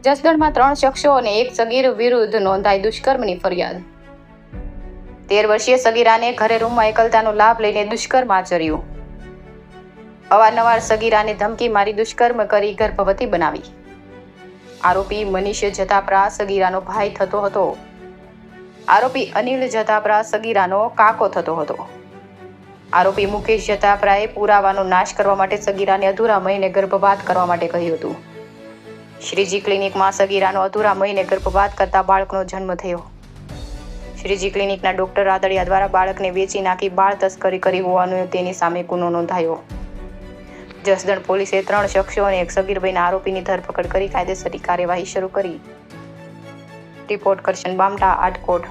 જસદણમાં 3 શખ્સો અને 1 સગીર વિરુદ્ધ નોંધાઈ દુષ્કર્મની ફરિયાદ। 13 વર્ષીય સગીરાને ઘરે રૂમમાં એકલતાનો લાભ લઈને દુષ્કર્મ આચર્યું। અવારનવાર સગીરાને ધમકી મારી દુષ્કર્મ કરી ગર્ભવતી બનાવી। આરોપી મનીષ જતાપરા સગીરાનો ભાઈ થતો હતો। આરોપી અનિલ જતાપરા સગીરાનો કાકો થતો હતો। આરોપી મુકેશ જતાપરાએ પુરાવાનો નાશ કરવા માટે સગીરાને અધૂરા મહિને ગર્ભપાત કરવા માટે કહ્યું હતું। શ્રીજી ક્લિનિકમાં સગીરાનો અધૂરા મહિને ગર્ભપાત કરતા બાળકનો જન્મ થયો। શ્રીજી ક્લિનિકના ડોક્ટર રાદડિયા દ્વારા બાળકને વેચી નાખી બાળ તસ્કરી કરી હોવાનો તેની સામે ગુનો નોંધાયો। જસદણ પોલીસે 3 શખ્સો અને 1 સગીર વયના આરોપીની ધરપકડ કરી કાયદેસરની કાર્યવાહી શરૂ કરી। રિપોર્ટ કરશન બામટા, આટકોટ।